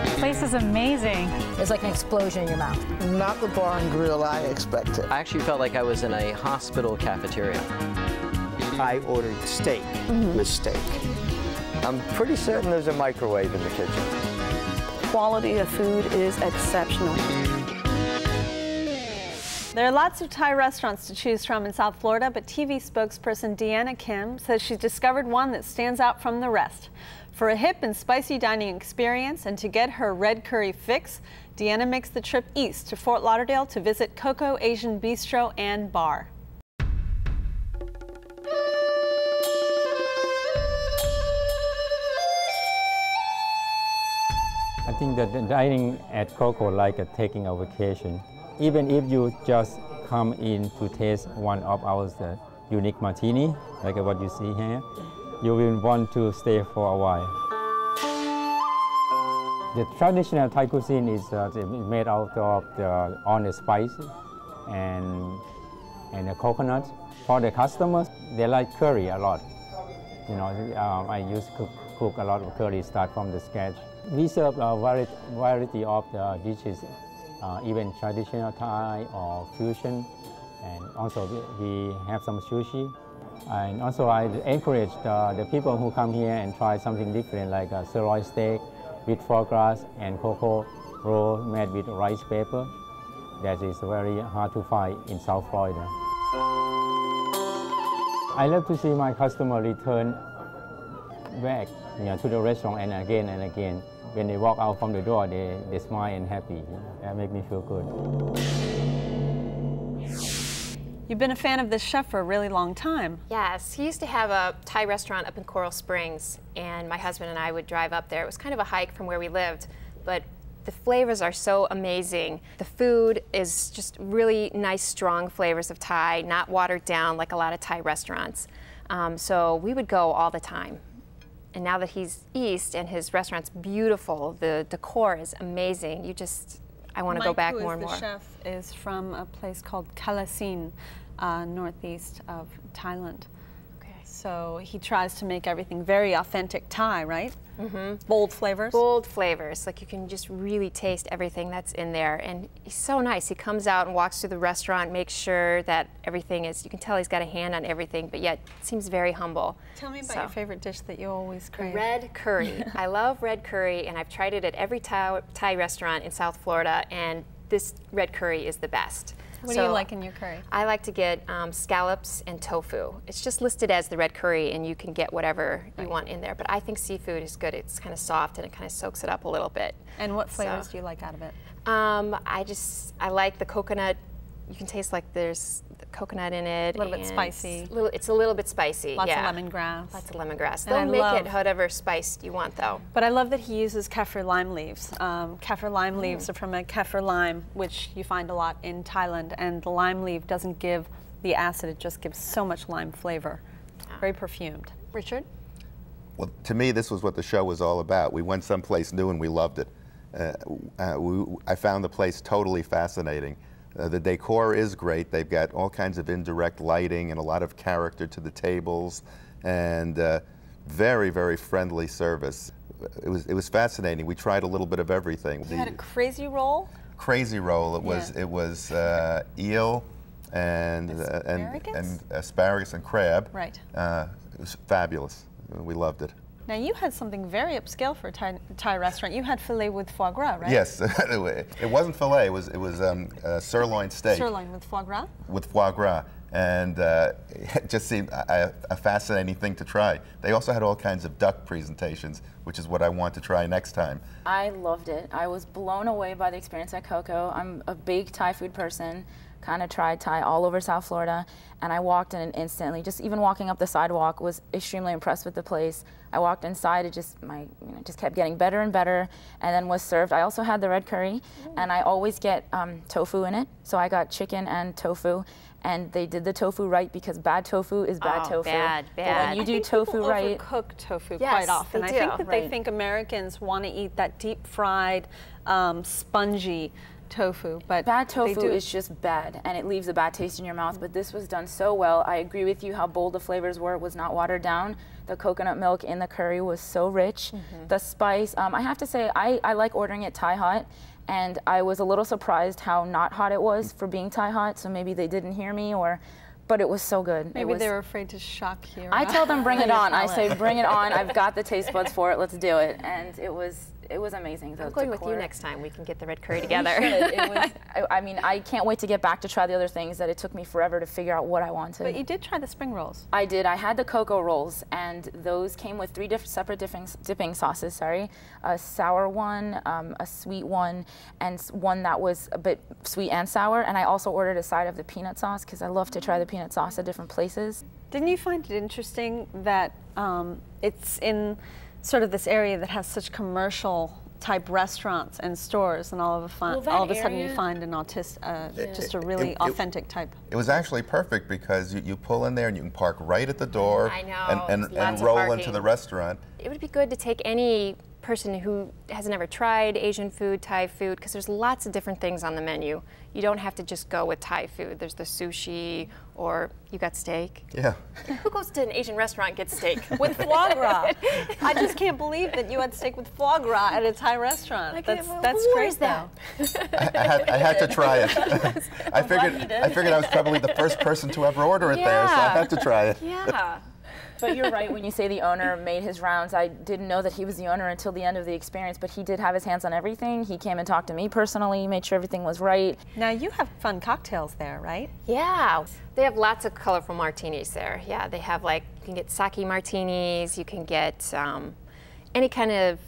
The place is amazing. It's like an explosion in your mouth. Not the bar and grill I expected. I actually felt like I was in a hospital cafeteria. I ordered steak. Mistake. I'm pretty certain there's a microwave in the kitchen. Quality of food is exceptional. There are lots of Thai restaurants to choose from in South Florida, but TV spokesperson Deanna Kim says she's discovered one that stands out from the rest. For a hip and spicy dining experience and to get her red curry fix, Deanna makes the trip east to Fort Lauderdale to visit Coco Asian Bistro and Bar. I think that the dining at Coco like taking a vacation. Even if you just come in to taste one of our unique martini, like what you see here, you will want to stay for a while. The traditional Thai cuisine is made out of all the spices and the coconut. For the customers, they like curry a lot. You know, I used to cook a lot of curry, start from the scratch. We serve a variety of the dishes, even traditional Thai or fusion, and also we have some sushi. And also I encourage the people who come here and try something different, like a sirloin steak with foie gras and cocoa roll made with rice paper. That is very hard to find in South Florida. I love to see my customer return back to the restaurant and again. When they walk out from the door, they smile and happy. That makes me feel good. You've been a fan of this chef for a really long time. Yes, he used to have a Thai restaurant up in Coral Springs, and my husband and I would drive up there. It was kind of a hike from where we lived, but the flavors are so amazing. The food is just really nice, strong flavors of Thai, not watered down like a lot of Thai restaurants. So we would go all the time. And now that he's east and his restaurant's beautiful, the decor is amazing. I want to go back more and more. The chef is from a place called Kalasin, northeast of Thailand. Okay. So he tries to make everything very authentic Thai, right? Mm-hmm. Bold flavors? Bold flavors. Like you can just really taste everything that's in there. And he's so nice. He comes out and walks through the restaurant, makes sure that everything is, you can tell he's got a hand on everything, but yet seems very humble. Tell me about your favorite dish that you always crave. Red curry. I love red curry, and I've tried it at every Thai restaurant in South Florida, and this red curry is the best. What do you like in your curry? I like to get scallops and tofu. It's just listed as the red curry, and you can get whatever you want in there. But I think seafood is good. It's kind of soft, and it kind of soaks it up a little bit. And what flavors do you like out of it? I like the coconut. You can taste like there's the coconut in it. A little bit spicy. It's a little bit spicy, Lots of lemongrass. Lots of lemongrass. They'll make it whatever spice you want, though. But I love that he uses kaffir lime leaves. Kaffir lime leaves are from a kaffir lime, which you find a lot in Thailand. And the lime leaf doesn't give the acid, it just gives so much lime flavor. Very perfumed. Richard? Well, to me, this was what the show was all about. We went someplace new and we loved it. I found the place totally fascinating. The decor is great. They've got all kinds of indirect lighting and a lot of character to the tables, and very, very friendly service. It was fascinating. We tried a little bit of everything. You had a crazy roll? Crazy roll. It was eel and asparagus and crab. Right. It was fabulous. We loved it. Now you had something very upscale for a Thai restaurant. You had filet with foie gras, right? Yes, it wasn't filet. It was sirloin steak. Sirloin with foie gras. With foie gras, and it just seemed a fascinating thing to try. They also had all kinds of duck presentations, which is what I want to try next time. I loved it. I was blown away by the experience at Coco. I'm a big Thai food person. Kind of tried Thai all over South Florida, and I walked in and instantly, just even walking up the sidewalk, was extremely impressed with the place. I walked inside, it just kept getting better and better, and then was served. I also had the red curry, and I always get tofu in it, so I got chicken and tofu, and they did the tofu right because bad tofu is bad tofu. Bad. But when you do tofu right, overcook tofu quite often. I think that they think Americans want to eat that deep fried, spongy tofu, but bad tofu is just bad, and it leaves a bad taste in your mouth, but this was done so well. I agree with you how bold the flavors were. It was not watered down. The coconut milk in the curry was so rich. The spice, I have to say, I like ordering it Thai hot, and I was a little surprised how not hot it was for being Thai hot, so maybe they didn't hear me, but it was so good. Maybe they were afraid to shock you. I tell them bring it on. I say bring it on. I've got the taste buds for it. Let's do it. And it was amazing. I'm going with you next time. We can get the red curry together. It was, I mean, I can't wait to get back to try the other things that it took me forever to figure out what I wanted. But you did try the spring rolls. I did. I had the cocoa rolls, and those came with 3 separate dipping sauces, sorry. A sour one, a sweet one, and one that was a bit sweet and sour. And I also ordered a side of the peanut sauce because I love to try the peanut sauce at different places. Didn't you find it interesting that it's in sort of this area that has such commercial type restaurants and stores, and all of a sudden you find an just a really authentic type? It was actually perfect because you pull in there and you can park right at the door. I know. And roll into the restaurant. It would be good to take any person who has never tried Asian food, Thai food, because there's lots of different things on the menu. You don't have to just go with Thai food. There's the sushi, or you got steak. Yeah. Who goes to an Asian restaurant and gets steak? With foie gras. I just can't believe that you had steak with foie gras at a Thai restaurant. That's great, though. I had to try it. I figured I was probably the first person to ever order it there, so I had to try it. Yeah. But you're right when you say the owner made his rounds. I didn't know that he was the owner until the end of the experience, but he did have his hands on everything. He came and talked to me personally, made sure everything was right. Now you have fun cocktails there, right? Yeah, they have lots of colorful martinis there. Yeah, they have you can get sake martinis, you can get any kind of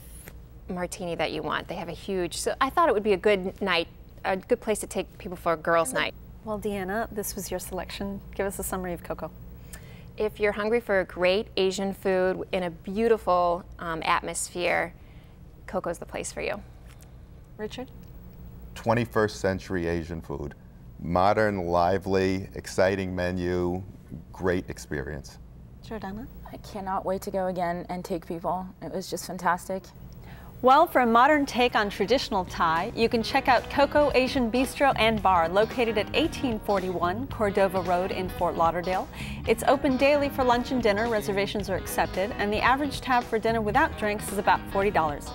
martini that you want. They have a huge, so I thought it would be a good night, a good place to take people for a girls' night. Well, Deanna, this was your selection. Give us a summary of Coco. If you're hungry for great Asian food in a beautiful atmosphere, Coco's the place for you. Richard? 21st century Asian food. Modern, lively, exciting menu, great experience. Jordana? I cannot wait to go again and take people. It was just fantastic. Well, for a modern take on traditional Thai, you can check out Coco Asian Bistro and Bar, located at 1841 Cordova Road in Fort Lauderdale. It's open daily for lunch and dinner. Reservations are accepted, and the average tab for dinner without drinks is about $40.